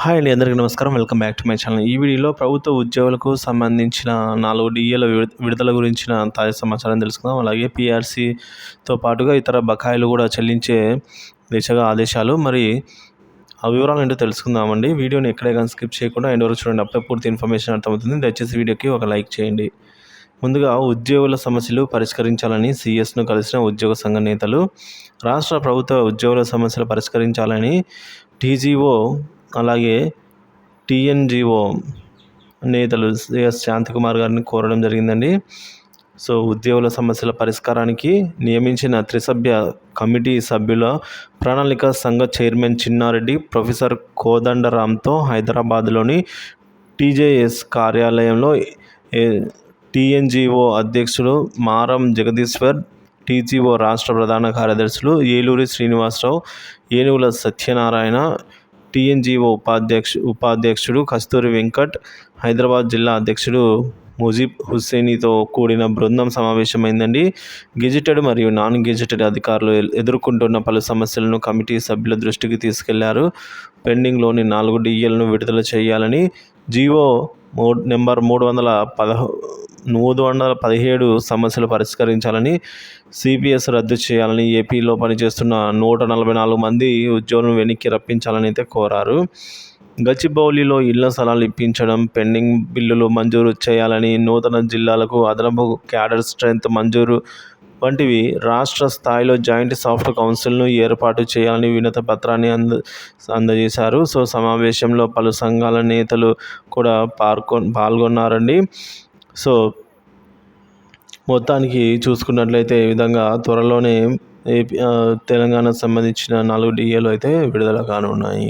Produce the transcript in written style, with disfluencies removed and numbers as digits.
Hi అండి, అందరికీ నమస్కారం. Welcome back to my channel. ఈ వీడియోలో ప్రభుత్వ ఉద్యోగులకు సంబంధించిన 4 డిఏల విడుదల గురించిన తాజా సమాచారం తెలుసుకుందాం. అలాగే పీఆర్సీతో పాటుగా ఇతర బకాయిలు కూడా చెల్లించే దిశగా ఆదేశాలు. మరి ఆ వివరాలు ఏంటో తెలుసుకుందామండి. వీడియోని ఎక్కడే కానీ స్కిప్ చేయకుండా ఎండ్ వరకు చూడండి. అప్పుడే పూర్తి ఇన్ఫర్మేషన్ అర్థమవుతుంది. దయచేసి వీడియోకి ఒక లైక్ చేయండి. ముందుగా ఉద్యోగుల సమస్యలు పరిష్కరించాలని సీఎస్ను కలిసిన ఉద్యోగ సంఘ నేతలు. రాష్ట్ర ప్రభుత్వ ఉద్యోగుల సమస్యలు పరిష్కరించాలని టీజీఓ అలాగే టీఎన్జిఓ నేతలు సిఎస్ శాంతికుమార్ గారిని కోరడం జరిగిందండి. సో ఉద్యోగుల సమస్యల పరిష్కారానికి నియమించిన త్రిసభ్య కమిటీ సభ్యుల ప్రణాళిక సంఘ చైర్మన్ చిన్నారెడ్డి, ప్రొఫెసర్ కోదండరాంతో హైదరాబాద్లోని టీజేఎస్ కార్యాలయంలో టీఎన్జిఓ అధ్యక్షుడు మారం జగదీశ్వర్, టీజీఓ రాష్ట్ర ప్రధాన కార్యదర్శులు ఏలూరి శ్రీనివాసరావు, ఏనుగుల సత్యనారాయణ, టీఎన్జిఓ ఉపాధ్యక్షుడు కస్తూరి వెంకట్, హైదరాబాద్ జిల్లా అధ్యక్షుడు ముజీబ్ హుస్సేనితో కూడిన బృందం సమావేశమైందండి. గెజిటెడ్ మరియు నాన్ గెజిటెడ్ అధికారులు ఎదుర్కొంటున్న పలు సమస్యలను కమిటీ సభ్యుల దృష్టికి తీసుకెళ్లారు. పెండింగ్లోని 4 డిఏలను విడుదల చేయాలని, జీవో నెంబర్ 317 సమస్యలు పరిష్కరించాలని, సిపిఎస్ రద్దు చేయాలని, ఏపీలో పనిచేస్తున్న 144 మంది ఉద్యోగులను వెనక్కి రప్పించాలని అయితే కోరారు. గచ్చిబౌలిలో ఇళ్ల స్థలాలు ఇప్పించడం, పెండింగ్ బిల్లులు మంజూరు చేయాలని, నూతన జిల్లాలకు అదనపు క్యాడర్ స్ట్రెంత్ మంజూరు వంటివి రాష్ట్ర స్థాయిలో జాయింట్ సాఫ్ట్ కౌన్సిల్ను ఏర్పాటు చేయాలని వినతి పత్రాన్ని అందజేశారు. సో సమావేశంలో పలు సంఘాల నేతలు కూడా పాల్గొన్నారండి. సో మొత్తానికి చూసుకున్నట్లయితే ఈ విధంగా త్వరలోనే తెలంగాణకు సంబంధించిన 4 డిఏలు అయితే విడుదల కానున్నాయి.